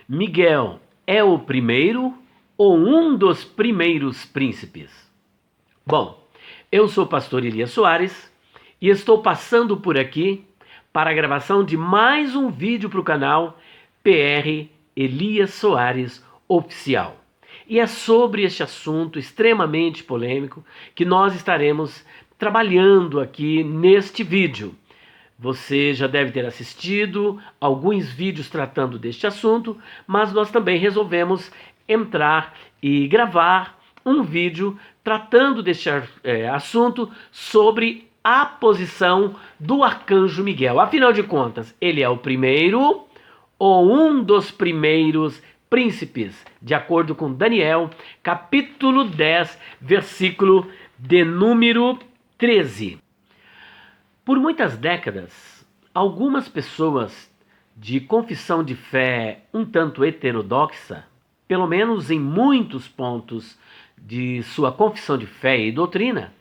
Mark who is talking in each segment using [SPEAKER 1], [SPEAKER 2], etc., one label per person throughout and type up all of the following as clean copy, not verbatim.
[SPEAKER 1] Miguel é o primeiro ou um dos primeiros príncipes? Bom, eu sou o pastor Elias Soares e estou passando por aqui para a gravação de mais um vídeo para o canal PR Elias Soares Oficial. E é sobre este assunto extremamente polêmico que nós estaremos trabalhando aqui neste vídeo. Você já deve ter assistido alguns vídeos tratando deste assunto, mas nós também resolvemos entrar e gravar um vídeo tratando deste assunto sobre a posição do arcanjo Miguel. Afinal de contas, ele é o primeiro ou um dos primeiros príncipes, de acordo com Daniel, capítulo 10, versículo de número 13. Por muitas décadas, algumas pessoas de confissão de fé um tanto heterodoxa, pelo menos em muitos pontos de sua confissão de fé e doutrina,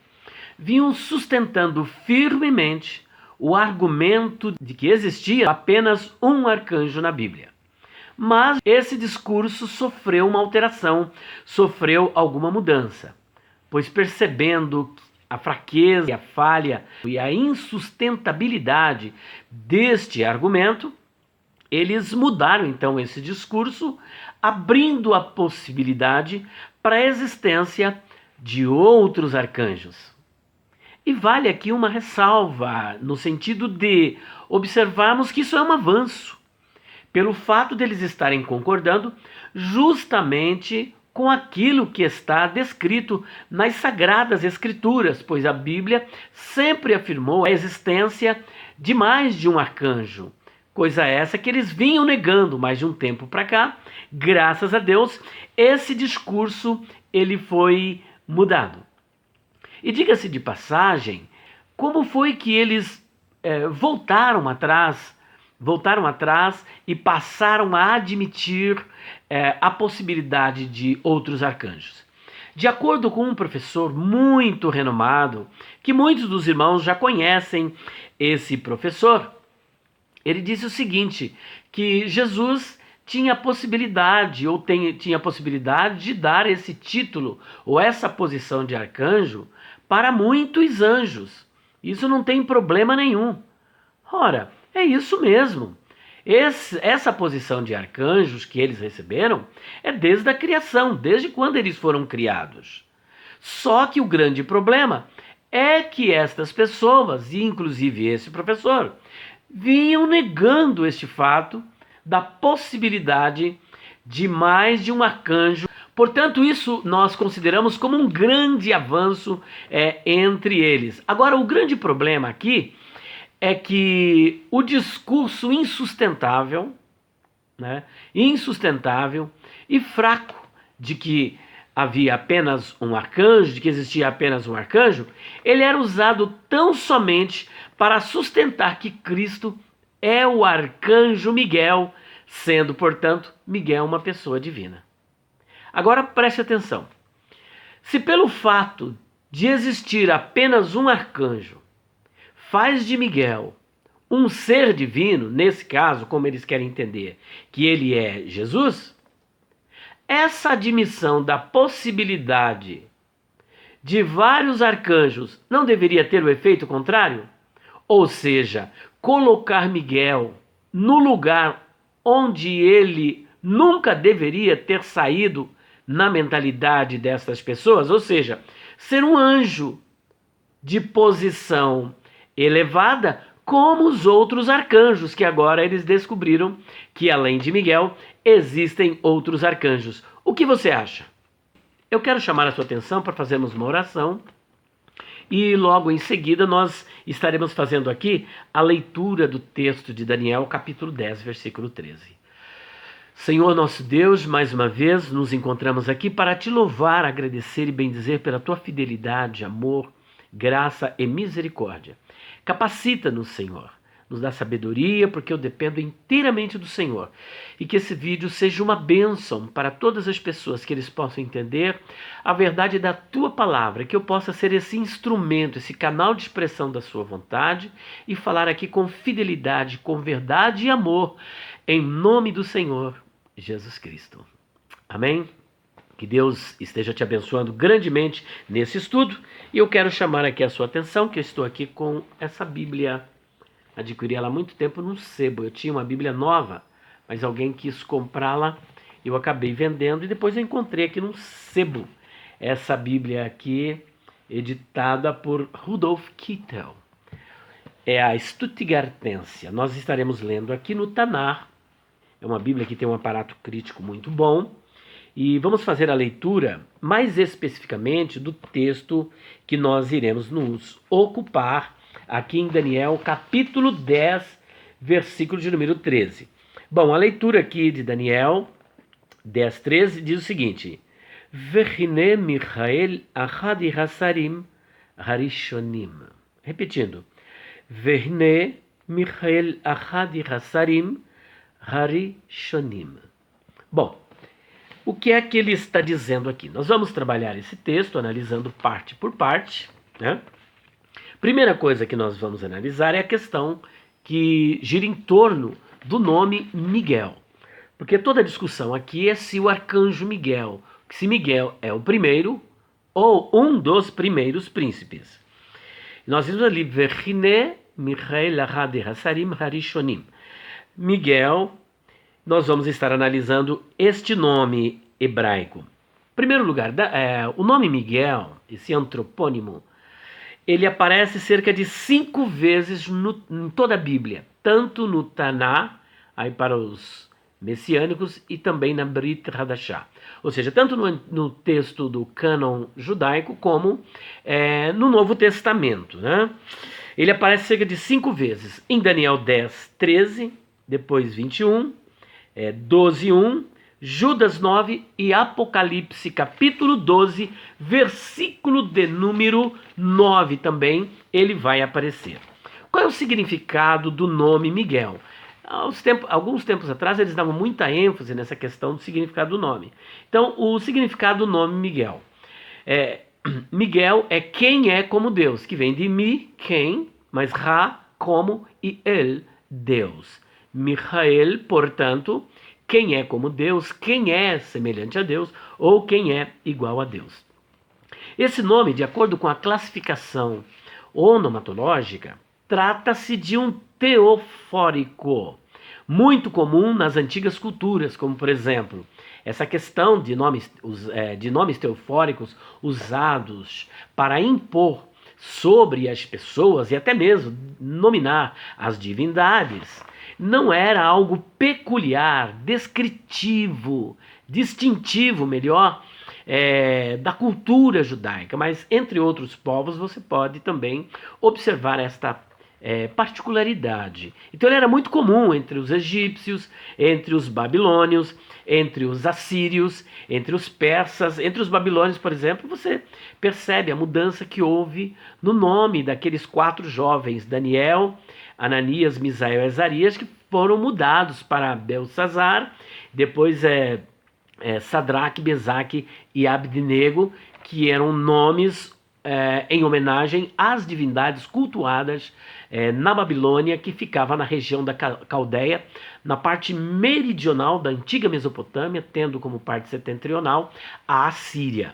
[SPEAKER 1] vinham sustentando firmemente o argumento de que existia apenas um arcanjo na Bíblia. Mas esse discurso sofreu uma alteração, sofreu alguma mudança, pois percebendo a fraqueza, a falha e a insustentabilidade deste argumento, eles mudaram então esse discurso, abrindo a possibilidade para a existência de outros arcanjos. E vale aqui uma ressalva, no sentido de observarmos que isso é um avanço, pelo fato deles estarem concordando justamente com aquilo que está descrito nas Sagradas Escrituras, pois a Bíblia sempre afirmou a existência de mais de um arcanjo, coisa essa que eles vinham negando mais de um tempo para cá. Graças a Deus, esse discurso ele foi mudado. E diga-se de passagem, como foi que eles voltaram atrás e passaram a admitir a possibilidade de outros arcanjos. De acordo com um professor muito renomado, que muitos dos irmãos já conhecem esse professor, ele disse o seguinte, que Jesus tinha a possibilidade, tinha a possibilidade de dar esse título, ou essa posição de arcanjo, para muitos anjos. Isso não tem problema nenhum. Ora, é isso mesmo. Essa posição de arcanjos que eles receberam é desde a criação, desde quando eles foram criados. Só que o grande problema é que estas pessoas, e inclusive esse professor, vinham negando este fato da possibilidade de mais de um arcanjo. Portanto, isso nós consideramos como um grande avanço entre eles. Agora, o grande problema aqui é que o discurso insustentável e fraco de que havia apenas um arcanjo, de que existia apenas um arcanjo, ele era usado tão somente para sustentar que Cristo é o arcanjo Miguel, sendo, portanto, Miguel uma pessoa divina. Agora preste atenção. Se pelo fato de existir apenas um arcanjo faz de Miguel um ser divino, nesse caso, como eles querem entender, que ele é Jesus, essa admissão da possibilidade de vários arcanjos não deveria ter o efeito contrário? Ou seja, colocar Miguel no lugar onde ele nunca deveria ter saído na mentalidade dessas pessoas, ou seja, ser um anjo de posição elevada como os outros arcanjos, que agora eles descobriram que além de Miguel existem outros arcanjos. O que você acha? Eu quero chamar a sua atenção para fazermos uma oração e logo em seguida nós estaremos fazendo aqui a leitura do texto de Daniel, capítulo 10, versículo 13. Senhor nosso Deus, mais uma vez nos encontramos aqui para te louvar, agradecer e bendizer pela tua fidelidade, amor, graça e misericórdia. Capacita-nos, Senhor, nos dá sabedoria, porque eu dependo inteiramente do Senhor. E que esse vídeo seja uma bênção para todas as pessoas, que eles possam entender a verdade da tua palavra, que eu possa ser esse instrumento, esse canal de expressão da sua vontade e falar aqui com fidelidade, com verdade e amor, em nome do Senhor. Jesus Cristo. Amém? Que Deus esteja te abençoando grandemente nesse estudo. E eu quero chamar aqui a sua atenção, que eu estou aqui com essa Bíblia. Adquiri ela há muito tempo num sebo. Eu tinha uma Bíblia nova, mas alguém quis comprá-la. Eu acabei vendendo e depois eu encontrei aqui num sebo essa Bíblia aqui, editada por Rudolf Kittel. É a Stuttgartensia. Nós estaremos lendo aqui no Tanar. É uma Bíblia que tem um aparato crítico muito bom. E vamos fazer a leitura mais especificamente do texto que nós iremos nos ocupar aqui em Daniel, capítulo 10, versículo de número 13. Bom, a leitura aqui de Daniel 10, 13 diz o seguinte: Vechine Michael Achadi Hasarim Harishonim. Repetindo. Vechine Michael Achadi Hasarim Harishonim. Bom, o que é que ele está dizendo aqui? Nós vamos trabalhar esse texto analisando parte por parte, né? Primeira coisa que nós vamos analisar é a questão que gira em torno do nome Miguel. Porque toda a discussão aqui é se o arcanjo Miguel, se Miguel é o primeiro ou um dos primeiros príncipes. Nós vimos ali, Vechine Michael Achadi Hasarim Harishonim. Miguel, nós vamos estar analisando este nome hebraico. Em primeiro lugar, o nome Miguel, esse antropônimo, ele aparece cerca de 5 vezes em toda a Bíblia, tanto no Taná, aí para os messiânicos, e também na Brit Hadashah. Ou seja, tanto no texto do cânon judaico como no Novo Testamento, né? Ele aparece cerca de 5 vezes. Em Daniel 10, 13, depois 21, 12, 1, Judas 9 e Apocalipse capítulo 12, versículo de número 9 também, ele vai aparecer. Qual é o significado do nome Miguel? Alguns tempos atrás eles davam muita ênfase nessa questão do significado do nome. Então, o significado do nome Miguel. Miguel é quem é como Deus, que vem de mi, quem, mas Ra, como, e El, Deus. Michael, portanto, quem é como Deus, quem é semelhante a Deus ou quem é igual a Deus. Esse nome, de acordo com a classificação onomatológica, trata-se de um teofórico, muito comum nas antigas culturas, como por exemplo, essa questão de nomes teofóricos usados para impor sobre as pessoas e até mesmo nominar as divindades, não era algo peculiar, descritivo, distintivo, melhor, da cultura judaica, mas entre outros povos você pode também observar esta particularidade. Então ele era muito comum entre os egípcios, entre os babilônios, entre os assírios, entre os persas, entre os babilônios, por exemplo, você percebe a mudança que houve no nome daqueles 4 jovens, Daniel, Ananias, Misael e Azarias, que foram mudados para Belsazar, depois Sadraque, Mesaque e Abednego, que eram nomes em homenagem às divindades cultuadas na Babilônia, que ficava na região da Caldeia, na parte meridional da antiga Mesopotâmia, tendo como parte setentrional a Assíria.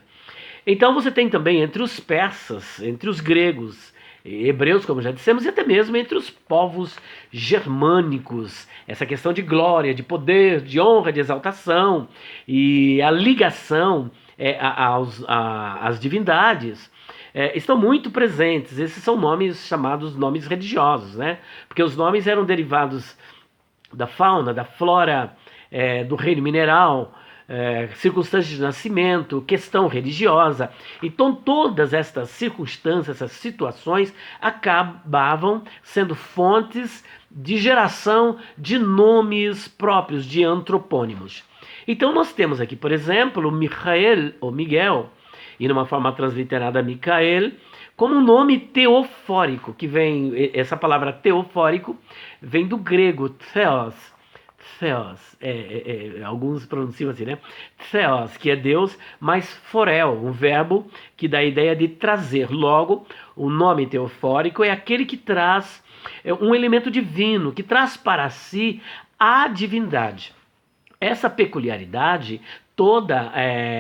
[SPEAKER 1] Então você tem também entre os persas, entre os gregos, hebreus, como já dissemos, e até mesmo entre os povos germânicos, essa questão de glória, de poder, de honra, de exaltação e a ligação às divindades estão muito presentes. Esses são nomes chamados nomes religiosos, né? Porque os nomes eram derivados da fauna, da flora, do reino mineral, circunstâncias de nascimento, questão religiosa. Então todas estas circunstâncias, essas situações acabavam sendo fontes de geração de nomes próprios, de antropônimos. Então nós temos aqui, por exemplo, Michael ou Miguel, e numa forma transliterada Micael, como um nome teofórico, que vem, essa palavra teofórico vem do grego theos, alguns pronunciam assim, né? Theos, que é Deus, mas forel, um verbo que dá a ideia de trazer. Logo, o nome teofórico é aquele que traz um elemento divino, que traz para si a divindade. Essa peculiaridade toda,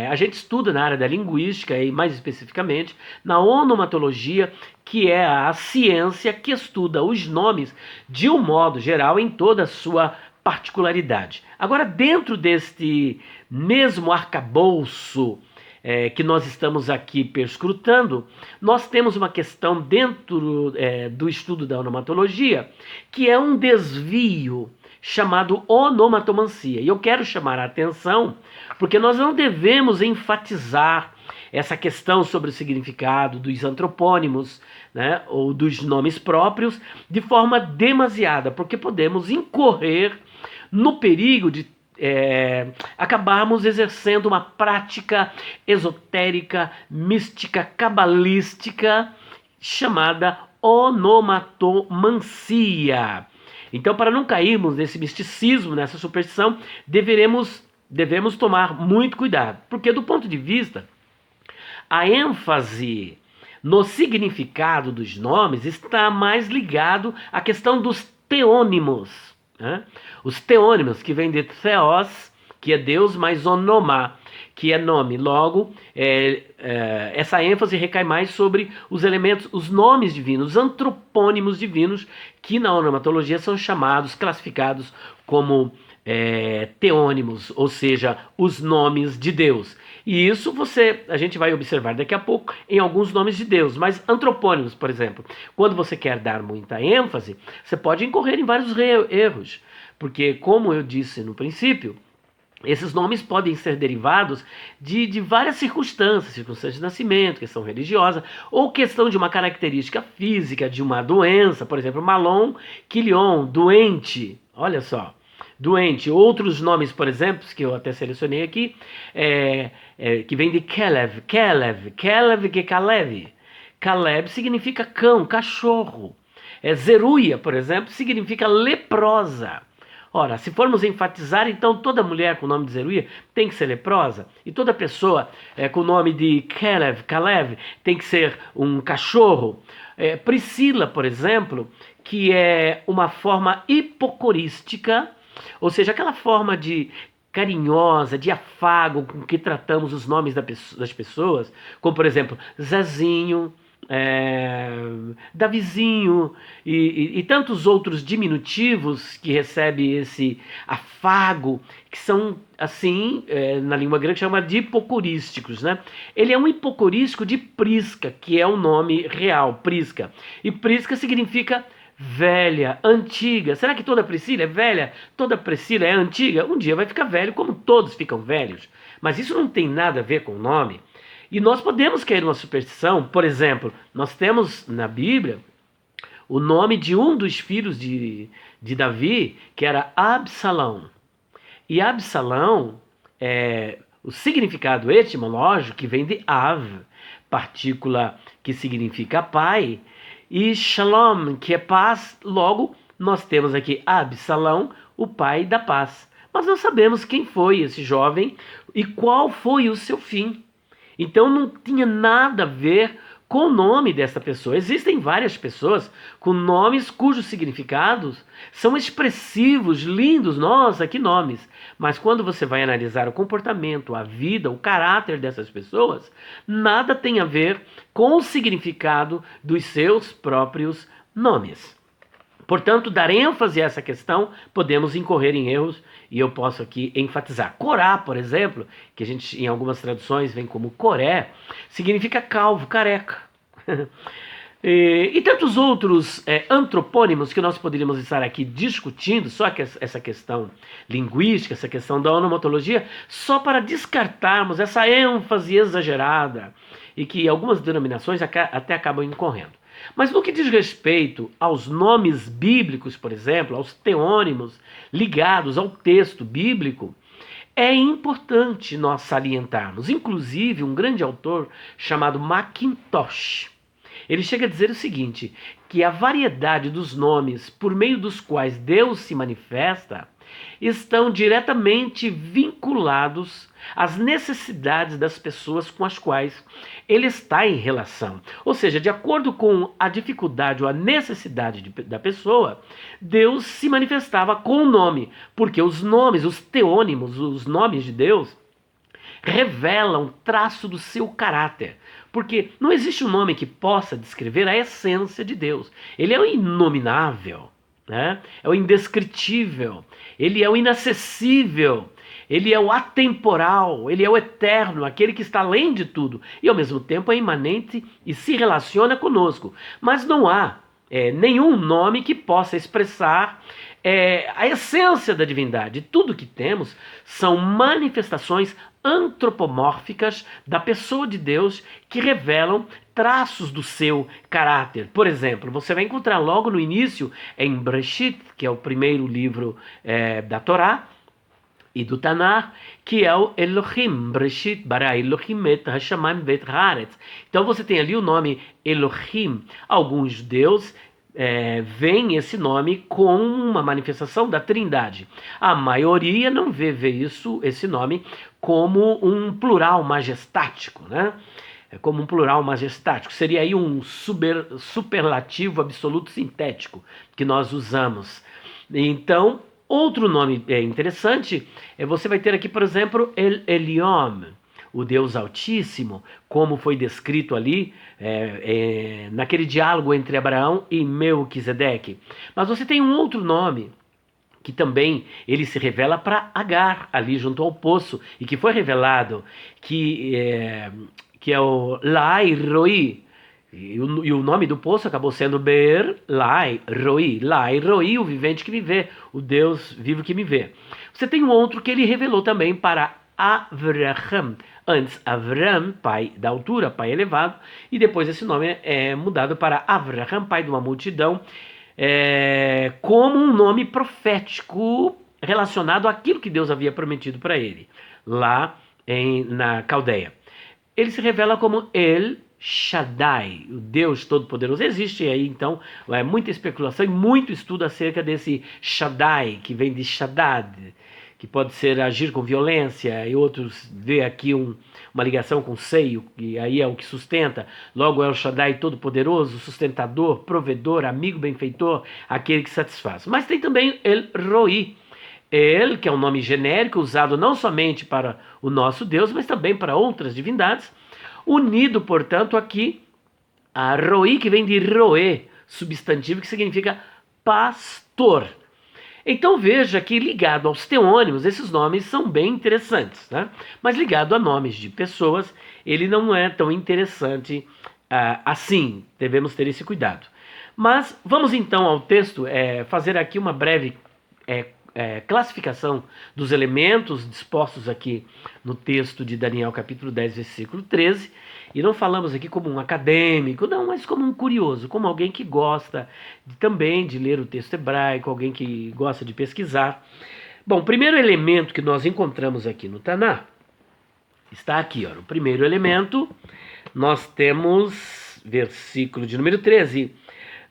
[SPEAKER 1] a gente estuda na área da linguística e mais especificamente na onomatologia, que é a ciência que estuda os nomes de um modo geral em toda a sua particularidade. Agora, dentro deste mesmo arcabouço que nós estamos aqui perscrutando, nós temos uma questão dentro do estudo da onomatologia, que é um desvio chamado onomatomancia. E eu quero chamar a atenção porque nós não devemos enfatizar essa questão sobre o significado dos antropônimos, né, ou dos nomes próprios de forma demasiada, porque podemos incorrer no perigo de acabarmos exercendo uma prática esotérica, mística, cabalística, chamada onomatomancia. Então, para não cairmos nesse misticismo, nessa superstição, devemos tomar muito cuidado, porque do ponto de vista, a ênfase no significado dos nomes está mais ligado à questão dos teônimos, né? Os teônimos, que vêm de theos, que é Deus, mais onomá, que é nome. Logo, essa ênfase recai mais sobre os elementos, os nomes divinos, os antropônimos divinos, que na onomatologia são chamados, classificados como teônimos, ou seja, os nomes de Deus. E isso a gente vai observar daqui a pouco em alguns nomes de Deus, mas antropônimos, por exemplo, quando você quer dar muita ênfase, você pode incorrer em vários erros, porque, como eu disse no princípio, esses nomes podem ser derivados de várias circunstâncias de nascimento, questão religiosa, ou questão de uma característica física, de uma doença, por exemplo, Malon, Quilion, doente, olha só, doente. Outros nomes, por exemplo, que eu até selecionei aqui, que vem de Kelev, que é Caleb. Caleb significa cão, cachorro. Zeruia, por exemplo, significa leprosa. Ora, se formos enfatizar, então toda mulher com o nome de Zeruia tem que ser leprosa, e toda pessoa com o nome de Caleb, tem que ser um cachorro. Priscila, por exemplo, que é uma forma hipocorística, ou seja, aquela forma de carinhosa, de afago com que tratamos os nomes das pessoas, como por exemplo, Zezinho, Davizinho e tantos outros diminutivos que recebe esse afago, que são assim, na língua grega chama de hipocorísticos, né? Ele é um hipocorístico de Prisca, que é o nome real, Prisca. E Prisca significa velha, antiga. Será que toda Priscila é velha? Toda Priscila é antiga? Um dia vai ficar velho, como todos ficam velhos. Mas isso não tem nada a ver com o nome. E nós podemos cair numa superstição. Por exemplo, nós temos na Bíblia o nome de um dos filhos de Davi, que era Absalão. E Absalão, o significado etimológico, que vem de Av, partícula que significa pai, e Shalom, que é paz. Logo, nós temos aqui Absalão, o pai da paz. Mas não sabemos quem foi esse jovem e qual foi o seu fim. Então não tinha nada a ver com o nome dessa pessoa. Existem várias pessoas com nomes cujos significados são expressivos, lindos. Nossa, que nomes! Mas quando você vai analisar o comportamento, a vida, o caráter dessas pessoas, nada tem a ver com o significado dos seus próprios nomes. Portanto, dar ênfase a essa questão, podemos incorrer em erros, e eu posso aqui enfatizar. Corá, por exemplo, que a gente em algumas traduções vem como Coré, significa calvo, careca. E tantos outros antropônimos que nós poderíamos estar aqui discutindo, só que essa questão linguística, essa questão da onomatologia, só para descartarmos essa ênfase exagerada, e que algumas denominações até acabam incorrendo. Mas no que diz respeito aos nomes bíblicos, por exemplo, aos teônimos ligados ao texto bíblico, é importante nós salientarmos. Inclusive, um grande autor chamado Mackintosh, ele chega a dizer o seguinte, que a variedade dos nomes por meio dos quais Deus se manifesta estão diretamente vinculados às necessidades das pessoas com as quais ele está em relação. Ou seja, de acordo com a dificuldade ou a necessidade da pessoa, Deus se manifestava com o nome, porque os nomes, os teônimos, os nomes de Deus, revelam traço do seu caráter. Porque não existe um nome que possa descrever a essência de Deus. Ele é o inominável, né? É o indescritível, ele é o inacessível, ele é o atemporal, ele é o eterno, aquele que está além de tudo e ao mesmo tempo é imanente e se relaciona conosco. Mas não há nenhum nome que possa expressar a essência da divindade. Tudo que temos são manifestações antropomórficas da pessoa de Deus que revelam traços do seu caráter. Por exemplo, você vai encontrar logo no início em Breshit, que é o primeiro livro da Torá e do Tanar, que é o Elohim. Breshit bara Elohim et hashamayim vet haaretz. Então você tem ali o nome Elohim. Alguns judeus veem esse nome como uma manifestação da Trindade. A maioria não vê esse nome como um plural majestático, né? Como um plural majestático. Seria aí um superlativo absoluto sintético que nós usamos. Então, outro nome interessante, você vai ter aqui, por exemplo, El Elyon, o Deus Altíssimo, como foi descrito ali naquele diálogo entre Abraão e Melquisedeque. Mas você tem um outro nome que também ele se revela para Agar, ali junto ao poço, e que foi revelado, que é o Lai Roi, e o nome do poço acabou sendo Be'er Lai Roi, o vivente que me vê, o Deus vivo que me vê. Você tem um outro que ele revelou também para Avraham, antes Avram, pai da altura, pai elevado, e depois esse nome é mudado para Avraham, pai de uma multidão, como um nome profético relacionado àquilo que Deus havia prometido para ele, lá na Caldeia. Ele se revela como El Shaddai, o Deus Todo-Poderoso. Existe aí, então, muita especulação e muito estudo acerca desse Shaddai, que vem de Shaddad, que pode ser agir com violência, e outros vê aqui uma ligação com seio, que aí é o que sustenta. Logo é o Shaddai Todo-Poderoso, sustentador, provedor, amigo, benfeitor, aquele que satisfaz. Mas tem também El Roi, El, que é um nome genérico, usado não somente para o nosso Deus, mas também para outras divindades, unido, portanto, aqui a Roi, que vem de Roé, substantivo que significa pastor. Então veja que ligado aos teônimos, esses nomes são bem interessantes, né? Mas ligado a nomes de pessoas, ele não é tão interessante assim, devemos ter esse cuidado. Mas vamos então ao texto, fazer aqui uma breve classificação dos elementos dispostos aqui no texto de Daniel capítulo 10, versículo 13, e não falamos aqui como um acadêmico, não, mas como um curioso, como alguém que gosta também de ler o texto hebraico, alguém que gosta de pesquisar. Bom, o primeiro elemento que nós encontramos aqui no Taná está aqui, ó, o primeiro elemento, nós temos versículo de número 13,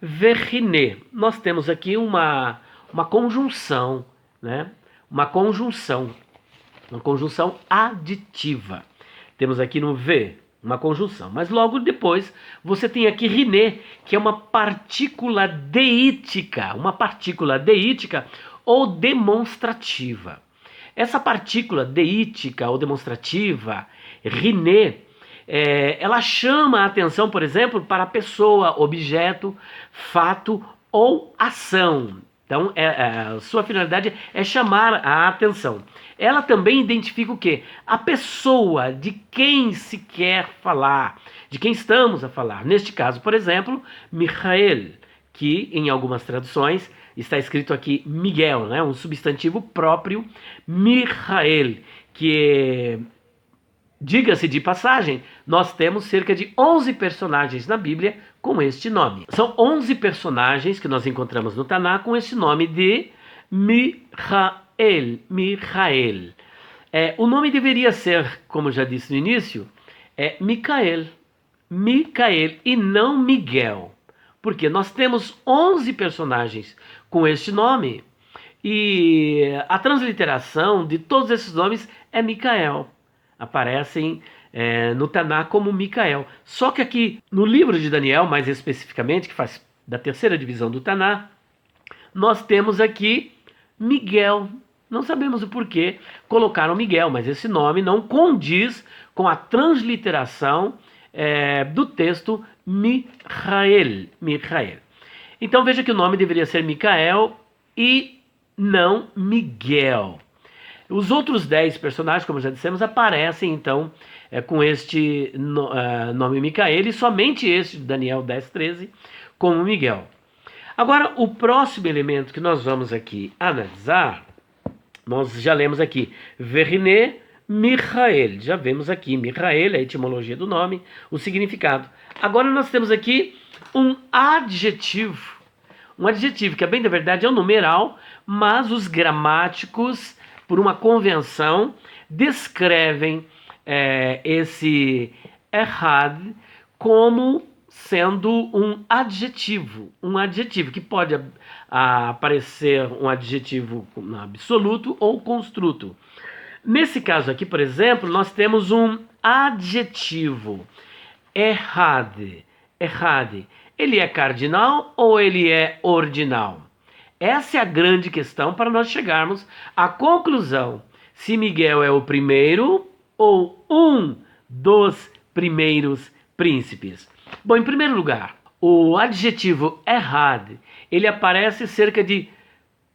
[SPEAKER 1] Verriné, nós temos aqui uma conjunção, né? Uma conjunção aditiva. Temos aqui no V uma conjunção, mas logo depois você tem aqui riné, que é uma partícula deítica ou demonstrativa. Essa partícula deítica ou demonstrativa, riné, ela chama a atenção, por exemplo, para a pessoa, objeto, fato ou ação. Então, a sua finalidade é chamar a atenção. Ela também identifica o quê? A pessoa de quem se quer falar, de quem estamos a falar. Neste caso, por exemplo, Michael, que em algumas traduções está escrito aqui Miguel, né? Um substantivo próprio, Michael, que diga-se de passagem, nós temos cerca de 11 personagens na Bíblia com este nome. São 11 personagens que nós encontramos no Taná com esse nome de Michael. O nome deveria ser, como já disse no início, Micael e não Miguel. Porque nós temos 11 personagens com este nome E a transliteração de todos esses nomes é Micael. Aparecem no Taná como Micael. Só que aqui no livro de Daniel, mais especificamente, que faz da terceira divisão do Taná, nós temos aqui Miguel. Não sabemos o porquê colocaram Miguel, mas esse nome não condiz com a transliteração do texto Michael. Então veja que o nome deveria ser Micael e não Miguel. Os outros 10 personagens, como já dissemos, aparecem então com este nome Micael e somente este de Daniel 10:13 como Miguel. Agora, o próximo elemento que nós vamos aqui analisar, nós já lemos aqui Verine Michael, já vemos aqui Michael, a etimologia do nome, o significado. Agora nós temos aqui um adjetivo que, a bem da verdade, é um numeral, mas os gramáticos, por uma convenção, descrevem esse errad como sendo um adjetivo que pode aparecer um adjetivo absoluto ou construto. Nesse caso aqui, por exemplo, nós temos um adjetivo, errad. Ele é cardinal ou ele é ordinal? Essa é a grande questão para nós chegarmos à conclusão se Miguel é o primeiro ou um dos primeiros príncipes. Bom, em primeiro lugar, o adjetivo errad, ele aparece cerca de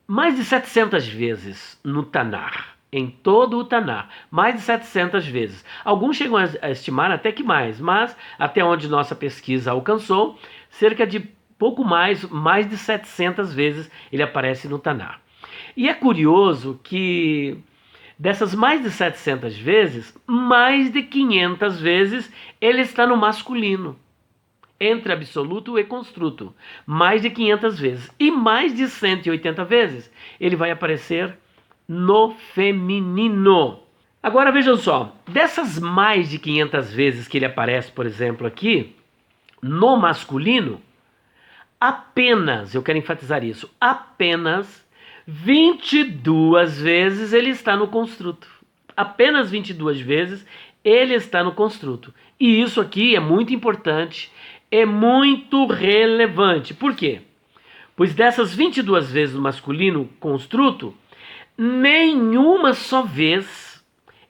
[SPEAKER 1] mais de 700 vezes no Tanar, em todo o Tanar, mais de 700 vezes. Alguns chegam a estimar até que mais, mas até onde nossa pesquisa alcançou, cerca de pouco mais de 700 vezes ele aparece no Tanar. E é curioso que dessas mais de 700 vezes, mais de 500 vezes ele está no masculino, entre absoluto e construto, mais de 500 vezes. E mais de 180 vezes ele vai aparecer no feminino. Agora vejam só, dessas mais de 500 vezes que ele aparece, por exemplo, aqui, no masculino, apenas, eu quero enfatizar isso, apenas 22 vezes ele está no construto. Apenas 22 vezes ele está no construto. E isso aqui é muito importante, é muito relevante. Por quê? Pois dessas 22 vezes no masculino construto, nenhuma só vez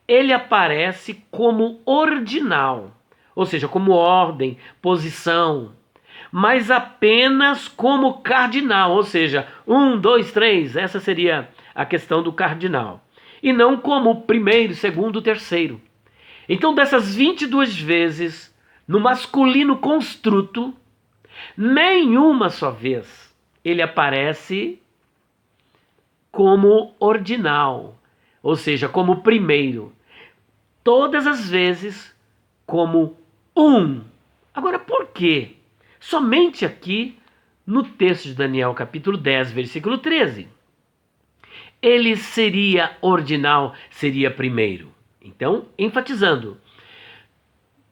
[SPEAKER 1] ele aparece como ordinal, ou seja, como ordem, posição, mas apenas como cardinal, ou seja, 1, 2, 3, essa seria a questão do cardinal, e não como primeiro, segundo, terceiro. Então, dessas 22 vezes no masculino construto, nenhuma só vez ele aparece como ordinal, ou seja, como primeiro. Todas as vezes como um. Agora, por quê? Somente aqui no texto de Daniel, capítulo 10, versículo 13. Ele seria ordinal, seria primeiro. Então, enfatizando,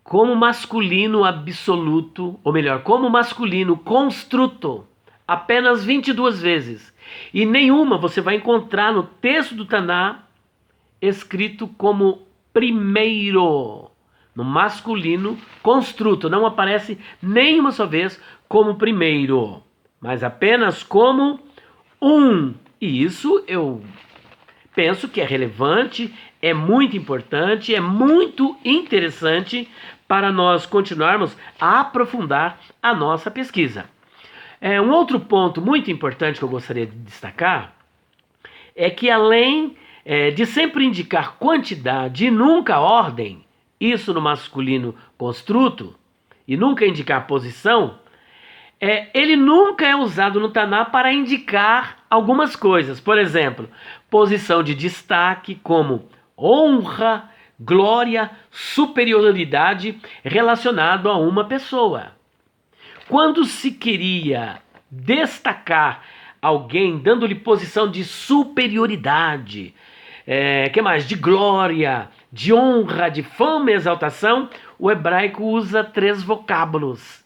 [SPEAKER 1] como masculino absoluto, ou melhor, como masculino construto, apenas 22 vezes. E nenhuma você vai encontrar no texto do Taná escrito como primeiro. No masculino construto, não aparece nenhuma só vez como primeiro, mas apenas como um. E isso eu penso que é relevante, é muito importante, é muito interessante para nós continuarmos a aprofundar a nossa pesquisa. Um outro ponto muito importante que eu gostaria de destacar é que além de sempre indicar quantidade e nunca ordem, isso no masculino construto, e nunca indicar posição, ele nunca é usado no Taná para indicar algumas coisas. Por exemplo, posição de destaque como honra, glória, superioridade relacionado a uma pessoa. Quando se queria destacar alguém, dando-lhe posição de superioridade, que mais? De glória, de honra, de fama e exaltação, o hebraico usa 3 vocábulos,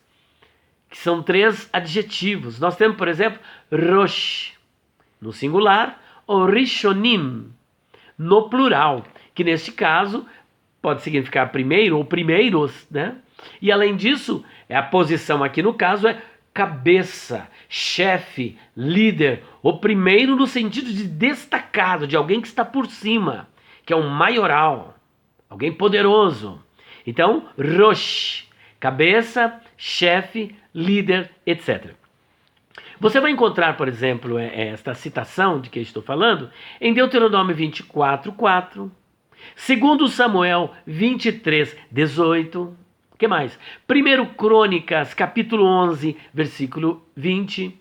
[SPEAKER 1] que são 3 adjetivos. Nós temos, por exemplo, Rosh, no singular, ou Rishonim, no plural, que neste caso pode significar primeiro ou primeiros, né? E além disso, a posição aqui no caso é cabeça, chefe, líder, o primeiro no sentido de destacado, de alguém que está por cima, que é um maioral, alguém poderoso. Então, Rosh, cabeça, chefe, líder, etc. Você vai encontrar, por exemplo, esta citação de que estou falando em Deuteronômio 24:4, segundo Samuel 23:18. O que mais? 1 Crônicas, capítulo 11, versículo 20,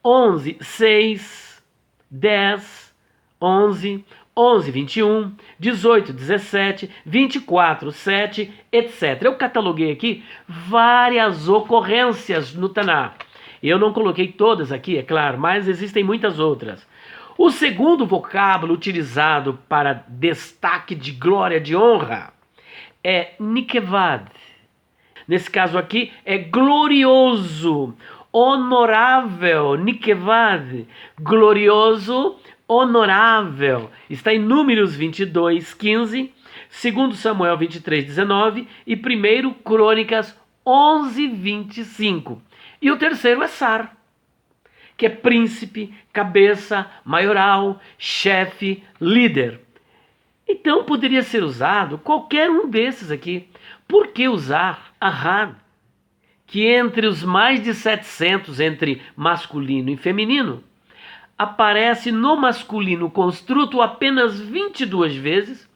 [SPEAKER 1] 11, 6, 10, 11, 11, 21, 18, 17, 24, 7, etc. Eu cataloguei aqui várias ocorrências no Taná. Eu não coloquei todas aqui, é claro, mas existem muitas outras. O segundo vocábulo utilizado para destaque de glória, de honra, é Nikevad. Nesse caso aqui, é glorioso, honorável, Nikevad, glorioso, honorável. Está em Números 22:15, 2 Samuel 23:19 e 1 Crônicas 11:25. E o terceiro é Sar, que é príncipe, cabeça, maioral, chefe, líder. Então poderia ser usado qualquer um desses aqui. Por que usar Ahad, que entre os mais de 700, entre masculino e feminino, aparece no masculino construto apenas 22 vezes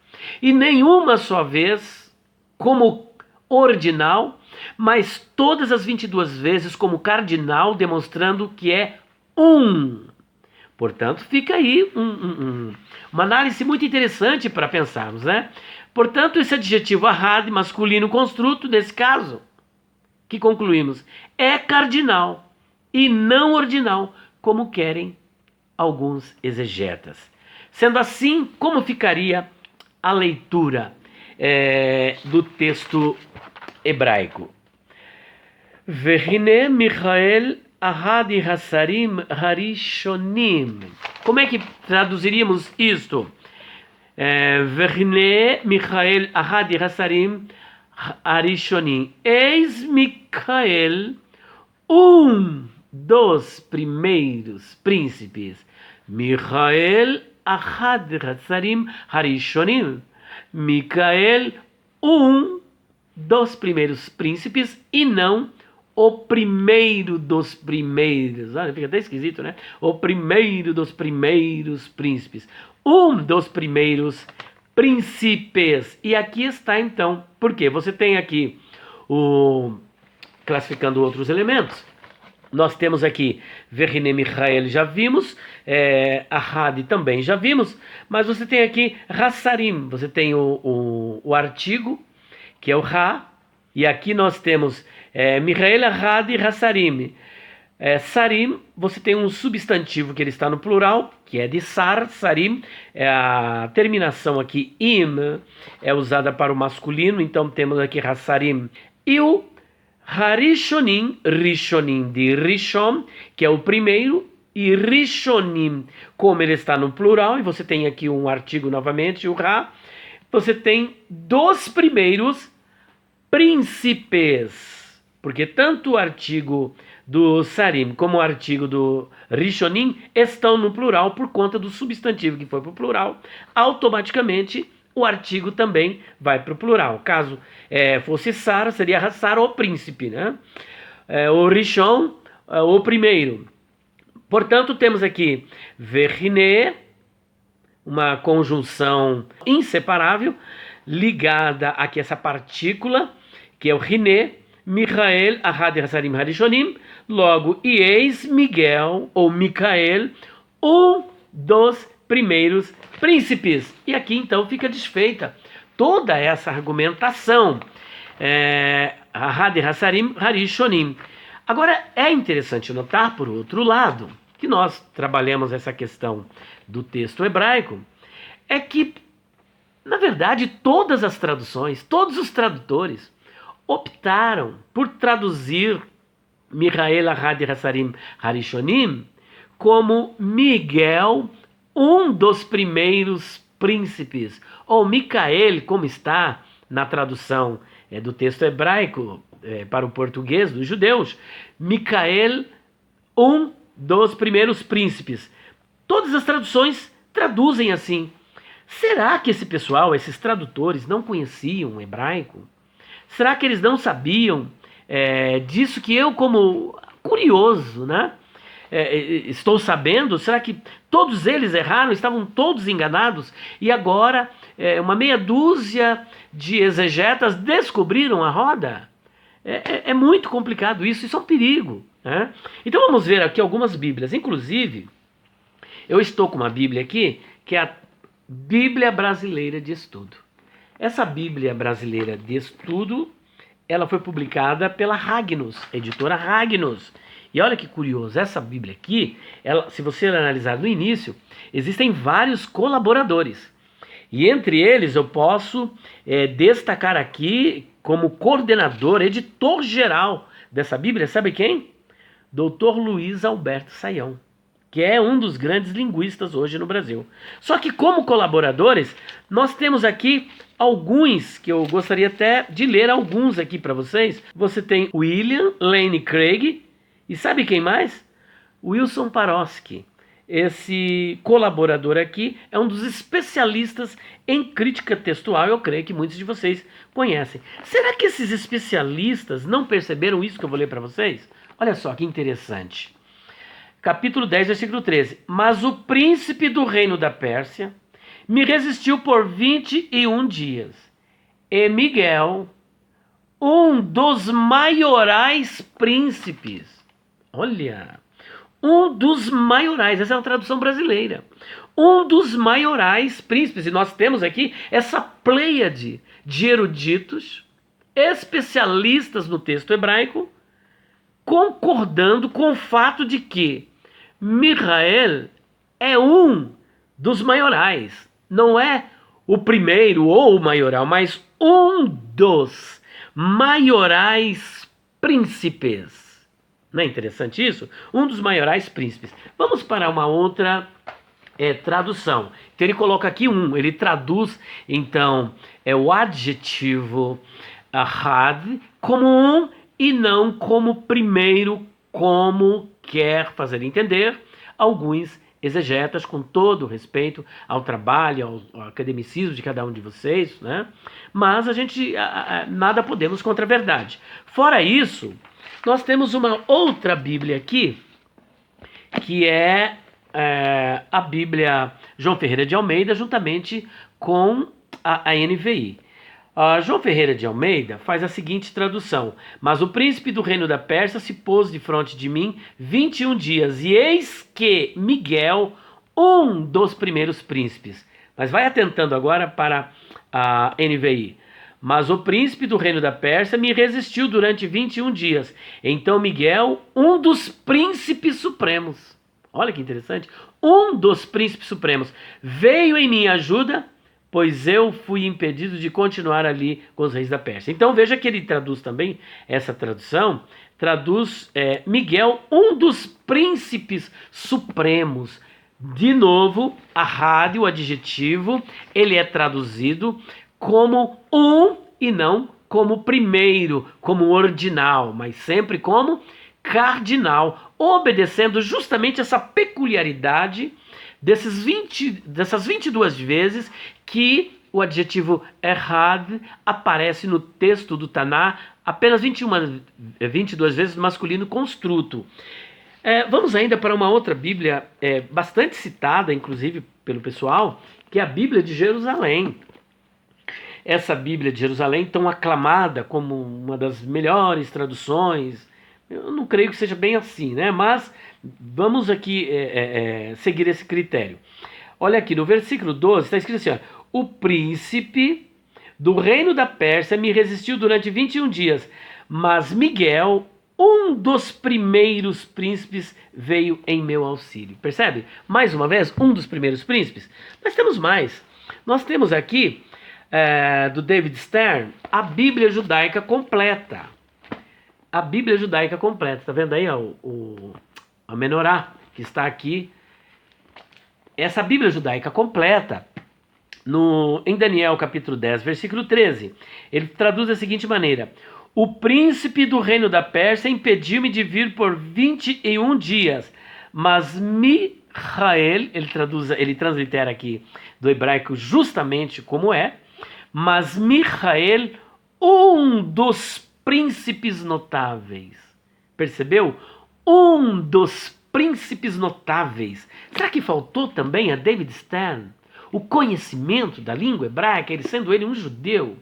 [SPEAKER 1] e nenhuma só vez como ordinal, mas todas as 22 vezes como cardinal, demonstrando que é um. Portanto, fica aí uma análise muito interessante para pensarmos, né? Portanto, esse adjetivo Ahad, masculino construto, nesse caso, que concluímos, é cardinal e não ordinal, como querem alguns exegetas. Sendo assim, como ficaria a leitura do texto hebraico? Vehine Michael Ahad Hasarim Harishonim. Como é que traduziríamos isto? Vehine Michael Ahad Hasarim Harishonim. Eis Micael, dos primeiros príncipes. Michael Ahad Hasarim Harishonim. Micael, dos primeiros príncipes e não o primeiro dos primeiros. Olha, fica até esquisito, né? O primeiro dos primeiros príncipes. Dos primeiros príncipes. E aqui está então. Por quê? Você tem aqui classificando outros elementos. Nós temos aqui Vehine Michael, já vimos, Ahad também já vimos, mas você tem aqui Hasarim, você tem o artigo, que é o Ha, e aqui nós temos Michael, Ahad e Hasarim. Sarim, você tem um substantivo que ele está no plural, que é de Sar, Sarim, a terminação aqui, im, é usada para o masculino, então temos aqui Hasarim, e o Harishonim, Rishonim de Rishon, que é o primeiro, e Rishonim, como ele está no plural, e você tem aqui um artigo novamente, o Ra, você tem dos primeiros príncipes, porque tanto o artigo do Sarim como o artigo do Rishonim estão no plural por conta do substantivo que foi para o plural, automaticamente o artigo também vai para o plural. Caso fosse Sar, seria Sar o príncipe, né? O Rishon, o primeiro. Portanto, temos aqui Vehine, uma conjunção inseparável, ligada aqui a essa partícula, que é o Hine, Michael, Ahad Hasarim Harishonim, logo, e eis Miguel, ou Micael, dos primeiros príncipes. E aqui então fica desfeita toda essa argumentação. Ahad Hasarim Harishonim. Agora é interessante notar, por outro lado, que nós trabalhamos essa questão do texto hebraico, é que, na verdade, todas as traduções, todos os tradutores optaram por traduzir Michael, Ahad Hasarim Harishonim como Miguel, um dos primeiros príncipes. Ou Micael, como está na tradução do texto hebraico para o português dos judeus. Micael, um dos primeiros príncipes. Todas as traduções traduzem assim. Será que esse pessoal, esses tradutores, não conheciam o hebraico? Será que eles não sabiam disso que eu, como curioso, né? Estou sabendo? Será que todos eles erraram? Estavam todos enganados? E agora uma meia dúzia de exegetas descobriram a roda? É muito complicado isso é um perigo, né? Então vamos ver aqui algumas bíblias. Inclusive, eu estou com uma bíblia aqui, que é a Bíblia Brasileira de Estudo. Essa Bíblia Brasileira de Estudo, ela foi publicada pela Ragnos, editora Ragnos. E olha que curioso, essa Bíblia aqui, se você analisar no início, existem vários colaboradores. E entre eles eu posso destacar aqui como coordenador, editor-geral dessa Bíblia, sabe quem? Dr. Luiz Alberto Saião, que é um dos grandes linguistas hoje no Brasil. Só que como colaboradores, nós temos aqui alguns, que eu gostaria até de ler alguns aqui para vocês. Você tem William Lane Craig, e sabe quem mais? Wilson Paroski. Esse colaborador aqui é um dos especialistas em crítica textual, eu creio que muitos de vocês conhecem. Será que esses especialistas não perceberam isso que eu vou ler para vocês? Olha só que interessante. Capítulo 10, versículo 13. Mas o príncipe do reino da Pérsia me resistiu por 21 dias. E Miguel, um dos maiorais príncipes, olha, um dos maiorais, essa é uma tradução brasileira, um dos maiorais príncipes, e nós temos aqui essa pleiade de eruditos, especialistas no texto hebraico, concordando com o fato de que Micael é um dos maiorais, não é o primeiro ou o maioral, mas um dos maiorais príncipes. Não é interessante isso? Um dos maiorais príncipes. Vamos para uma outra tradução. Então ele coloca aqui ele traduz então o adjetivo had como um e não como primeiro, como quer fazer entender alguns exegetas, com todo o respeito ao trabalho, ao academicismo de cada um de vocês, né? Mas a gente nada podemos contra a verdade. Fora isso, nós temos uma outra Bíblia aqui, que é a Bíblia João Ferreira de Almeida, juntamente com a NVI. João Ferreira de Almeida faz a seguinte tradução: mas o príncipe do reino da Pérsia se pôs de frente de mim 21 dias, e eis que Miguel, um dos primeiros príncipes. Mas vai atentando agora para a NVI. Mas o príncipe do reino da Pérsia me resistiu durante 21 dias. Então Miguel, um dos príncipes supremos, olha que interessante, um dos príncipes supremos, veio em minha ajuda, pois eu fui impedido de continuar ali com os reis da Pérsia. Então veja que ele traduz também, essa tradução, traduz Miguel, um dos príncipes supremos. De novo, a rádio, o adjetivo, ele é traduzido como um e não como primeiro, como ordinal, mas sempre como cardinal, obedecendo justamente essa peculiaridade dessas 22 vezes que o adjetivo errad aparece no texto do Taná, apenas 22 vezes no masculino construto. Vamos ainda para uma outra Bíblia bastante citada, inclusive pelo pessoal, que é a Bíblia de Jerusalém. Essa Bíblia de Jerusalém, tão aclamada como uma das melhores traduções, eu não creio que seja bem assim, né? Mas vamos aqui seguir esse critério. Olha aqui, no versículo 12 está escrito assim, ó, o príncipe do reino da Pérsia me resistiu durante 21 dias, mas Miguel, um dos primeiros príncipes, veio em meu auxílio. Percebe? Mais uma vez, um dos primeiros príncipes. Mas temos mais. Nós temos aqui, do David Stern, a Bíblia judaica completa. A Bíblia judaica completa. Está vendo aí a menorá que está aqui essa Bíblia judaica completa, em Daniel capítulo 10, versículo 13, ele traduz da seguinte maneira: o príncipe do reino da Pérsia impediu-me de vir por 21 dias, mas Mihael, ele translitera aqui do hebraico justamente como é, mas Mihael, um dos príncipes notáveis. Percebeu? Um dos príncipes notáveis. Será que faltou também a David Stern o conhecimento da língua hebraica, ele sendo ele um judeu,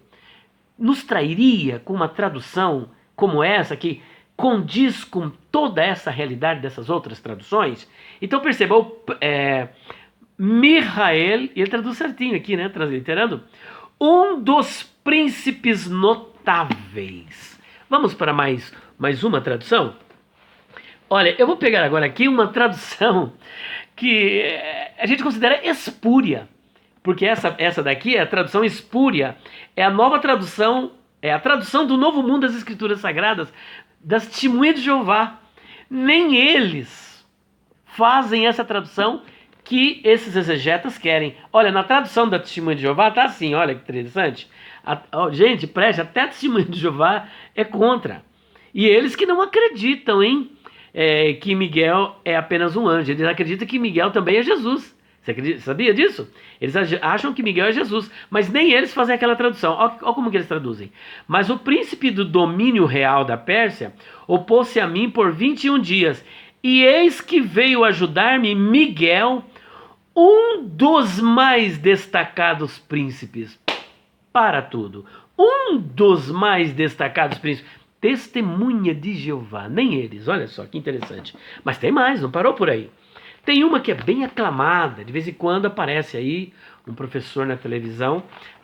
[SPEAKER 1] nos trairia com uma tradução como essa, que condiz com toda essa realidade dessas outras traduções? Então perceba, Mihael, e ele traduz certinho aqui, né, transliterando, um dos príncipes notáveis. Vamos para mais uma tradução? Olha, eu vou pegar agora aqui uma tradução que a gente considera espúria, porque essa daqui é a tradução espúria, é a nova tradução, é a tradução do Novo Mundo das Escrituras Sagradas, das Testemunhas de Jeová. Nem eles fazem essa tradução que esses exegetas querem. Olha, na tradução da Testemunha de Jeová tá assim, olha que interessante. Gente, preste, até a Testemunha de Jeová é contra. E eles que não acreditam que Miguel é apenas um anjo, eles acreditam que Miguel também é Jesus. Você sabia disso? Eles acham que Miguel é Jesus, mas nem eles fazem aquela tradução. Olha como que eles traduzem. Mas o príncipe do domínio real da Pérsia opôs-se a mim por 21 dias, e eis que veio ajudar-me Miguel, um dos mais destacados príncipes. Para tudo. Um dos mais destacados príncipes. Testemunha de Jeová. Nem eles. Olha só que interessante. Mas tem mais, não parou por aí. Tem uma que é bem aclamada. De vez em quando aparece aí um professor na televisão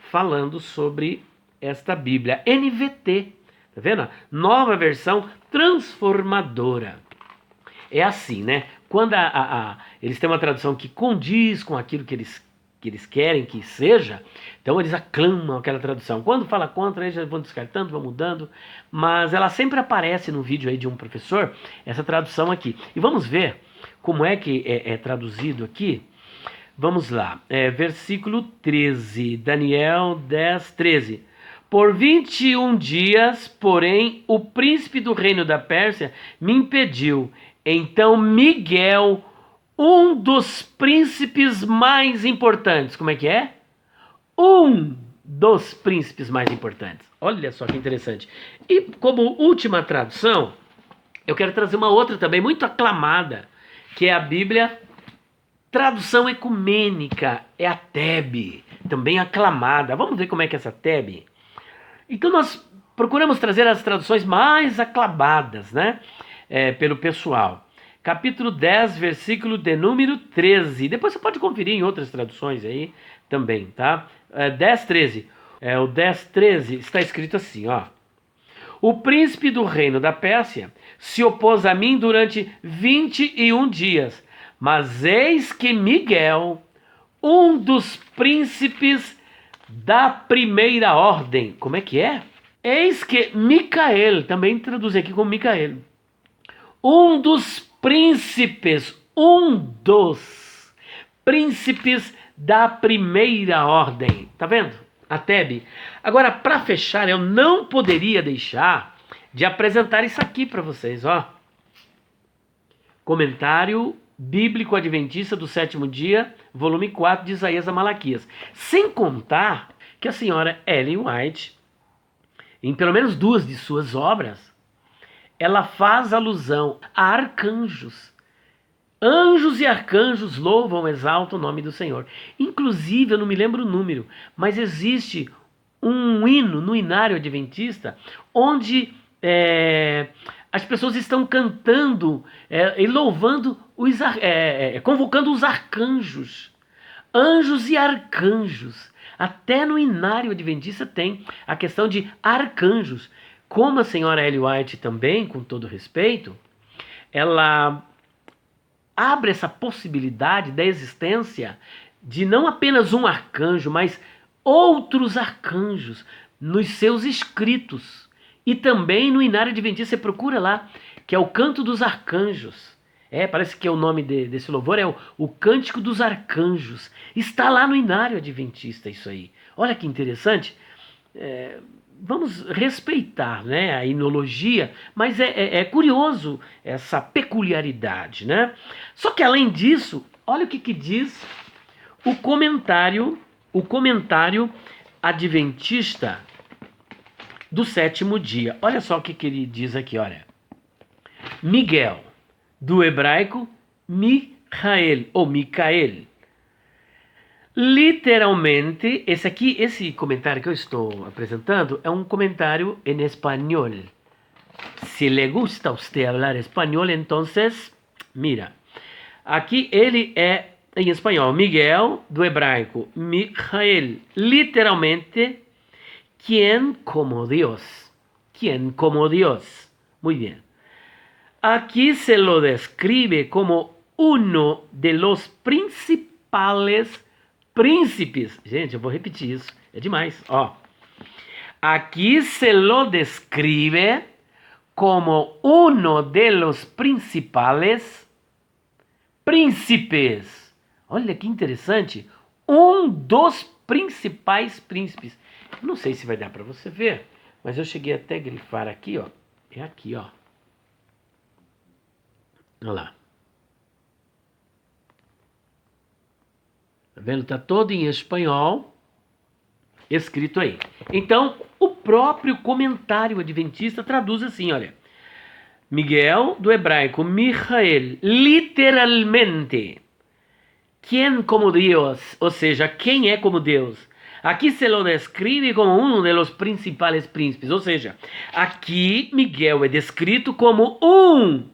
[SPEAKER 1] falando sobre esta Bíblia. NVT. Tá vendo? Nova versão transformadora. É assim, né? Quando eles têm uma tradução que condiz com aquilo que eles querem que seja, então eles aclamam aquela tradução. Quando fala contra, eles já vão descartando, vão mudando, mas ela sempre aparece no vídeo aí de um professor, essa tradução aqui. E vamos ver como é que é traduzido aqui. Vamos lá, versículo 13, Daniel 10, 13. Por 21 dias, porém, o príncipe do reino da Pérsia me impediu. Então Miguel, um dos príncipes mais importantes. Como é que é? Um dos príncipes mais importantes. Olha só que interessante. E como última tradução, eu quero trazer uma outra também muito aclamada, que é a Bíblia Tradução Ecumênica. É a TEB, também aclamada. Vamos ver como é que é essa TEB? Então nós procuramos trazer as traduções mais aclamadas, né? Pelo pessoal. Capítulo 10, versículo de número 13. Depois você pode conferir em outras traduções aí também, tá? 10, 13. O 10, 13 está escrito assim, ó. O príncipe do reino da Pérsia se opôs a mim durante 21 dias, mas eis que Miguel, um dos príncipes da primeira ordem. Como é que é? Eis que Micael, também traduz aqui como Micael, um dos príncipes da primeira ordem. Tá vendo? A TEB. Agora, para fechar, eu não poderia deixar de apresentar isso aqui para vocês, ó. Comentário Bíblico Adventista do Sétimo Dia, volume 4, de Isaías a Malaquias. Sem contar que a senhora Ellen White, em pelo menos 2 de suas obras, ela faz alusão a arcanjos. Anjos e arcanjos louvam, exaltam o nome do Senhor. Inclusive, eu não me lembro o número, mas existe um hino no Inário Adventista onde as pessoas estão cantando e louvando, convocando os arcanjos. Anjos e arcanjos. Até no Inário Adventista tem a questão de arcanjos. Como a senhora Ellen White também, com todo respeito, ela abre essa possibilidade da existência de não apenas um arcanjo, mas outros arcanjos nos seus escritos. E também no Inário Adventista, você procura lá, que é o Canto dos Arcanjos. Parece que o nome desse louvor é o Cântico dos Arcanjos. Está lá no Inário Adventista isso aí. Olha que interessante. Vamos respeitar, né, a inologia, mas é curioso essa peculiaridade, né? Só que além disso, olha o que diz o comentário adventista do sétimo dia. Olha só o que ele diz aqui, olha. Miguel, do hebraico Michael ou Micael. Literalmente, esse comentário que eu estou apresentando é um comentário em espanhol. Se le gusta a usted hablar espanhol, entonces, mira, aqui ele é em espanhol, Miguel, do hebraico Michael, literalmente, quien como Dios. Quien como Dios. Muy bien. Aquí se lo describe como uno de los principales príncipes. Gente, eu vou repetir isso. É demais. Ó. Aquí se lo describe como uno de los principales príncipes. Olha que interessante. Um dos principais príncipes. Não sei se vai dar para você ver, mas eu cheguei até a grifar aqui, ó. É aqui, ó. Olha lá. Tá vendo? Tá todo em espanhol escrito aí. Então, o próprio comentário adventista traduz assim, olha. Miguel, do hebraico Michael, literalmente, quem como Deus, ou seja, quem é como Deus. Aqui se lo describe como um de los principales príncipes, ou seja, aqui Miguel é descrito como um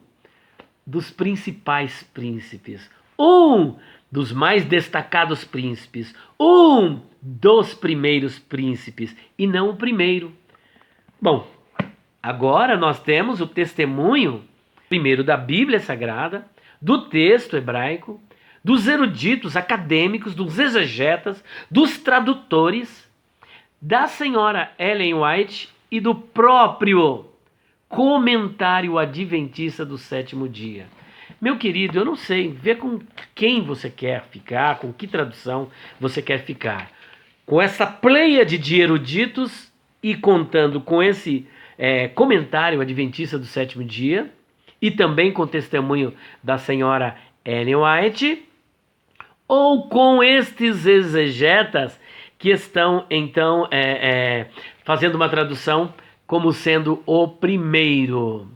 [SPEAKER 1] dos principais príncipes, um dos mais destacados príncipes, um dos primeiros príncipes, e não o primeiro. Bom, agora nós temos o testemunho, primeiro da Bíblia Sagrada, do texto hebraico, dos eruditos acadêmicos, dos exegetas, dos tradutores, da senhora Ellen White e do próprio comentário adventista do sétimo dia. Meu querido, eu não sei, vê com quem você quer ficar, com que tradução você quer ficar. Com essa pleiade de eruditos e contando com esse comentário adventista do sétimo dia e também com o testemunho da senhora Ellen White, ou com estes exegetas que estão, então, fazendo uma tradução como sendo o primeiro.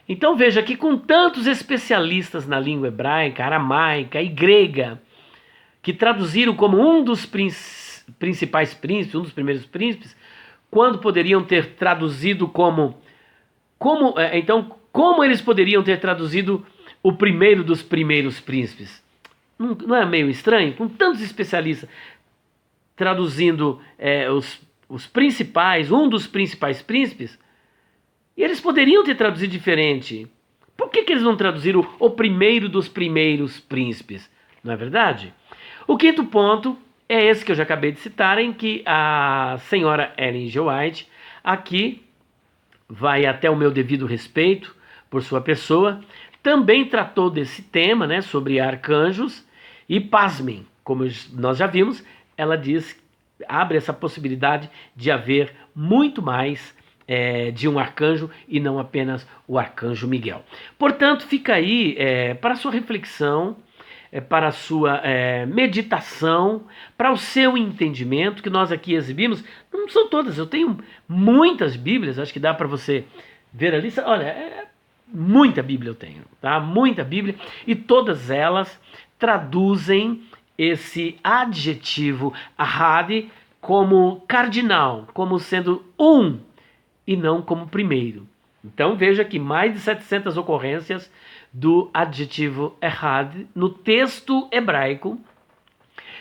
[SPEAKER 1] Então veja que com tantos especialistas na língua hebraica, aramaica e grega, que traduziram como um dos principais príncipes, um dos primeiros príncipes, quando poderiam ter traduzido como eles poderiam ter traduzido o primeiro dos primeiros príncipes? Não é meio estranho? Com tantos especialistas traduzindo os principais, um dos principais príncipes, e eles poderiam ter traduzido diferente. Por que eles não traduziram o primeiro dos primeiros príncipes? Não é verdade? O quinto ponto é esse que eu já acabei de citar, em que a senhora Ellen G. White aqui vai até o meu devido respeito por sua pessoa, também tratou desse tema, né, sobre arcanjos, e pasmem, como nós já vimos, ela diz, abre essa possibilidade de haver muito mais de um arcanjo e não apenas o arcanjo Miguel. Portanto, fica aí para a sua reflexão, para a sua meditação, para o seu entendimento, que nós aqui exibimos. Não são todas, eu tenho muitas Bíblias, acho que dá para você ver ali. Olha, muita Bíblia eu tenho, tá? Muita Bíblia, e todas elas traduzem esse adjetivo ahad como cardinal, como sendo um e não como primeiro. Então veja que mais de 700 ocorrências do adjetivo ahad no texto hebraico,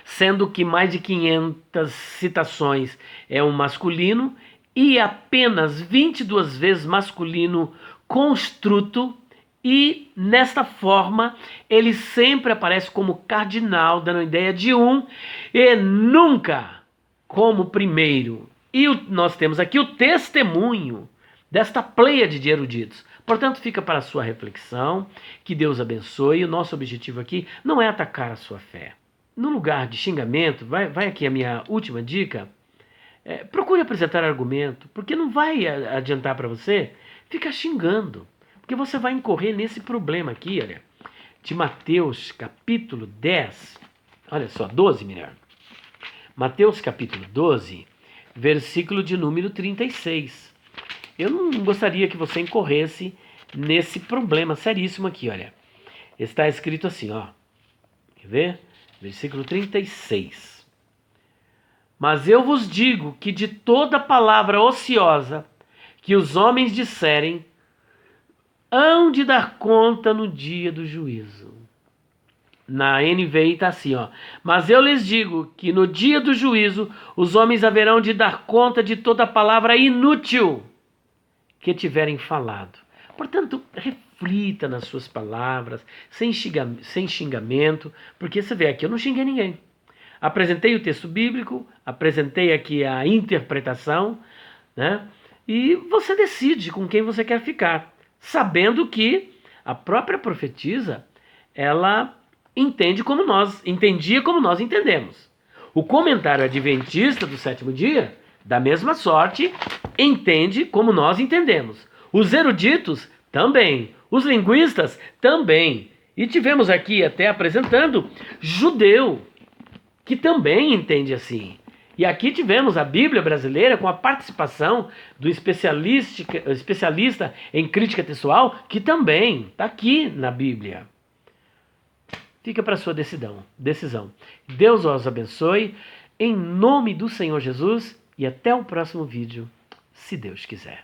[SPEAKER 1] sendo que mais de 500 citações é um masculino e apenas 22 vezes masculino construto, e nesta forma ele sempre aparece como cardinal, dando a ideia de um e nunca como primeiro. E nós temos aqui o testemunho desta pleiade de eruditos. Portanto, fica para a sua reflexão, que Deus abençoe. O nosso objetivo aqui não é atacar a sua fé. No lugar de xingamento, vai aqui a minha última dica, procure apresentar argumento, porque não vai adiantar para você ficar xingando, porque você vai incorrer nesse problema aqui, olha, de Mateus capítulo 10, olha só, 12, melhor. Mateus capítulo 12, versículo de número 36. Eu não gostaria que você incorresse nesse problema seríssimo aqui, olha. Está escrito assim, ó. Quer ver? Versículo 36. Mas eu vos digo que de toda palavra ociosa que os homens disserem, hão de dar conta no dia do juízo. Na NVI está assim, ó. Mas eu lhes digo que no dia do juízo os homens haverão de dar conta de toda palavra inútil que tiverem falado. Portanto, reflita nas suas palavras, sem xingamento, porque você vê aqui, eu não xinguei ninguém. Apresentei o texto bíblico, apresentei aqui a interpretação, né? E você decide com quem você quer ficar, sabendo que a própria profetisa, ela entendia como nós entendemos. O comentário adventista do sétimo dia, da mesma sorte, entende como nós entendemos. Os eruditos também, os linguistas também. E tivemos aqui até apresentando judeu, que também entende assim. E aqui tivemos a Bíblia brasileira com a participação do especialista em crítica textual, que também está aqui na Bíblia. Fica para a sua decisão. Deus os abençoe, em nome do Senhor Jesus, e até o próximo vídeo, se Deus quiser.